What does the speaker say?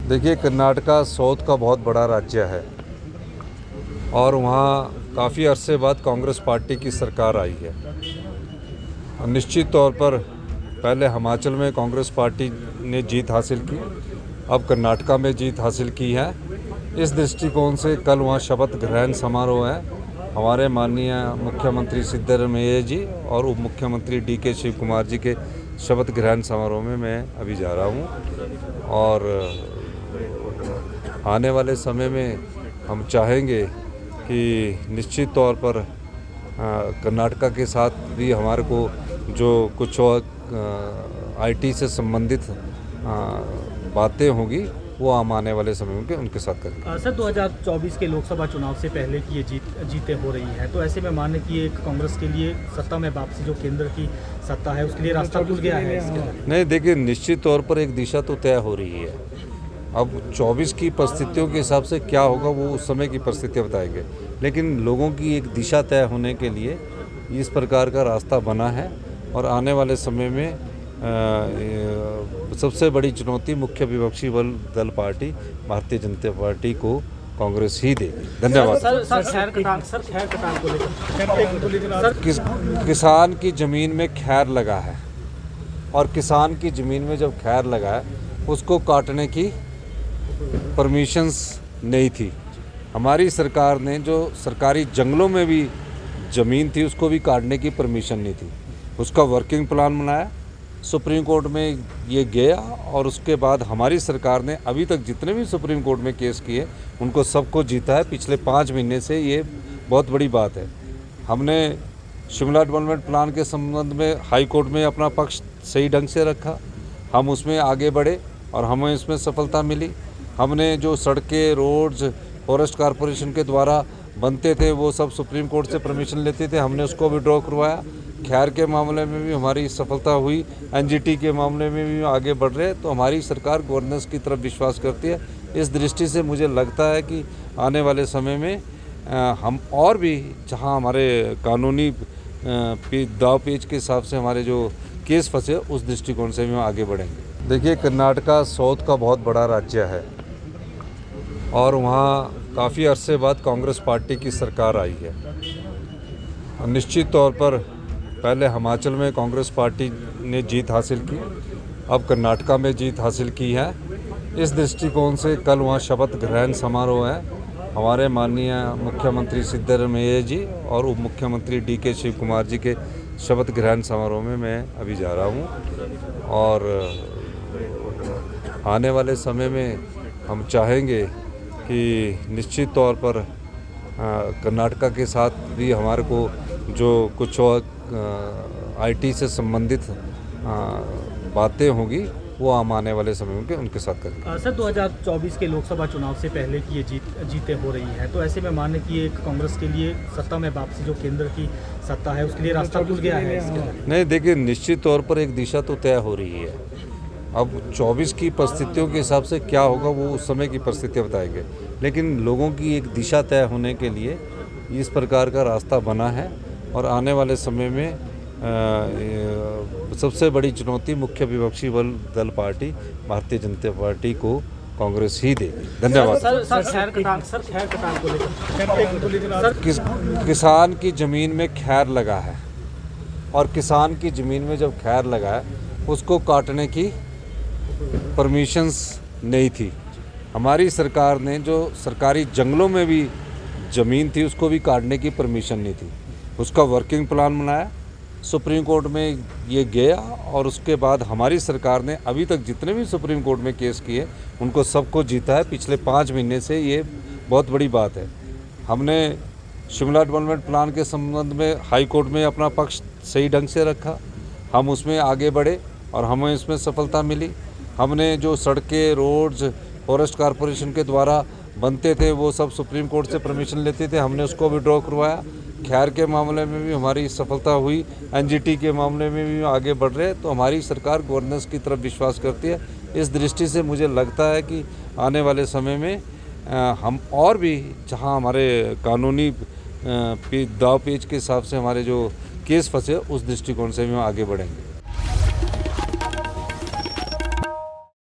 देखिए, कर्नाटका साउथ का बहुत बड़ा राज्य है और वहाँ काफ़ी अरसे बाद कांग्रेस पार्टी की सरकार आई है। और निश्चित तौर पर पहले हिमाचल में कांग्रेस पार्टी ने जीत हासिल की, अब कर्नाटका में जीत हासिल की है। इस दृष्टिकोण से कल वहाँ शपथ ग्रहण समारोह है। हमारे माननीय मुख्यमंत्री सिद्धरमैया जी और उप मुख्यमंत्री DK शिव कुमार जी के शपथ ग्रहण समारोह में मैं अभी जा रहा हूँ और आने वाले समय में हम चाहेंगे कि निश्चित तौर पर कर्नाटका के साथ भी हमारे को जो कुछ और IT से संबंधित बातें होंगी वो हम आने वाले समय में उनके साथ करेंगे। सर, 2024 के लोकसभा चुनाव से पहले की ये जीतें हो रही हैं, तो ऐसे में माने कि ये कांग्रेस के लिए सत्ता में वापसी, जो केंद्र की सत्ता है, उसके लिए रास्ता खुल गया है इसके? नहीं, देखिए, निश्चित तौर पर एक दिशा तो तय हो रही है। अब 24 की परिस्थितियों के हिसाब से क्या होगा वो उस समय की परिस्थितियाँ बताएंगे, लेकिन लोगों की एक दिशा तय होने के लिए इस प्रकार का रास्ता बना है और आने वाले समय में सबसे बड़ी चुनौती मुख्य विपक्षी दल पार्टी भारतीय जनता पार्टी को कांग्रेस ही देगी। धन्यवाद। किसान की ज़मीन में खैर लगा है और किसान की ज़मीन में जब खैर लगा है उसको काटने की परमिशंस नहीं थी। हमारी सरकार ने जो सरकारी जंगलों में भी ज़मीन थी उसको भी काटने की परमिशन नहीं थी। उसका वर्किंग प्लान बनाया, सुप्रीम कोर्ट में ये गया और उसके बाद हमारी सरकार ने अभी तक जितने भी सुप्रीम कोर्ट में केस किए उनको सबको जीता है। पिछले 5 महीने से ये बहुत बड़ी बात है। हमने शिमला डेवलपमेंट प्लान के संबंध में हाई कोर्ट में अपना पक्ष सही ढंग से रखा, हम उसमें आगे बढ़े और हमें इसमें सफलता मिली। हमने जो सड़कें, रोड्स फॉरेस्ट कॉरपोरेशन के द्वारा बनते थे वो सब सुप्रीम कोर्ट से परमिशन लेते थे, हमने उसको विड्रॉ करवाया। खैर के मामले में भी हमारी सफलता हुई, NGT के मामले में भी आगे बढ़ रहे हैं। तो हमारी सरकार गवर्नेंस की तरफ विश्वास करती है। इस दृष्टि से मुझे लगता है कि आने वाले समय में हम और भी जहां हमारे कानूनी दाव पेच के हिसाब से हमारे जो केस फंसे उस दृष्टिकोण से भी हम आगे बढ़ेंगे। देखिए, कर्नाटका साउथ का बहुत बड़ा राज्य है और वहाँ काफ़ी अरसे बाद कांग्रेस पार्टी की सरकार आई है। और निश्चित तौर पर पहले हिमाचल में कांग्रेस पार्टी ने जीत हासिल की, अब कर्नाटका में जीत हासिल की है। इस दृष्टिकोण से कल वहाँ शपथ ग्रहण समारोह है। हमारे माननीय मुख्यमंत्री सिद्धरमैया जी और उप मुख्यमंत्री DK शिव कुमार जी के शपथ ग्रहण समारोह में मैं अभी जा रहा हूँ और आने वाले समय में हम चाहेंगे कि निश्चित तौर पर कर्नाटका के साथ भी हमारे को जो कुछ और IT से संबंधित बातें होंगी वो हम आने वाले समय में उनके साथ करेंगे। सर, 2024 के लोकसभा चुनाव से पहले की ये जीतें हो रही हैं, तो ऐसे में माने कि ये कांग्रेस के लिए सत्ता में वापसी, जो केंद्र की सत्ता है, उसके लिए रास्ता खुल गया है इसके? नहीं, देखिए, निश्चित तौर पर एक दिशा तो तय हो रही है। अब 24 की परिस्थितियों के हिसाब से क्या होगा वो उस समय की परिस्थितियाँ बताएंगे, लेकिन लोगों की एक दिशा तय होने के लिए इस प्रकार का रास्ता बना है और आने वाले समय में सबसे बड़ी चुनौती मुख्य विपक्षी दल पार्टी भारतीय जनता पार्टी को कांग्रेस ही देगी। धन्यवाद। किसान की ज़मीन में खैर लगा है और किसान की ज़मीन में जब खैर लगा है उसको काटने की परमिशंस नहीं थी। हमारी सरकार ने जो सरकारी जंगलों में भी ज़मीन थी उसको भी काटने की परमिशन नहीं थी। उसका वर्किंग प्लान बनाया, सुप्रीम कोर्ट में ये गया और उसके बाद हमारी सरकार ने अभी तक जितने भी सुप्रीम कोर्ट में केस किए उनको सबको जीता है। पिछले 5 महीने से ये बहुत बड़ी बात है। हमने शिमला डेवलपमेंट प्लान के संबंध में हाई कोर्ट में अपना पक्ष सही ढंग से रखा, हम उसमें आगे बढ़े और हमें इसमें सफलता मिली। हमने जो सड़कें, रोड्स फॉरेस्ट कॉरपोरेशन के द्वारा बनते थे वो सब सुप्रीम कोर्ट से परमिशन लेते थे, हमने उसको विड्रॉ करवाया। खैर के मामले में भी हमारी सफलता हुई, NGT के मामले में भी आगे बढ़ रहे हैं। तो हमारी सरकार गवर्नेंस की तरफ विश्वास करती है। इस दृष्टि से मुझे लगता है कि आने वाले समय में हम और भी जहां हमारे कानूनी दाव पेच के हिसाब से हमारे जो केस फंसे उस दृष्टिकोण से भी हम आगे बढ़ेंगे।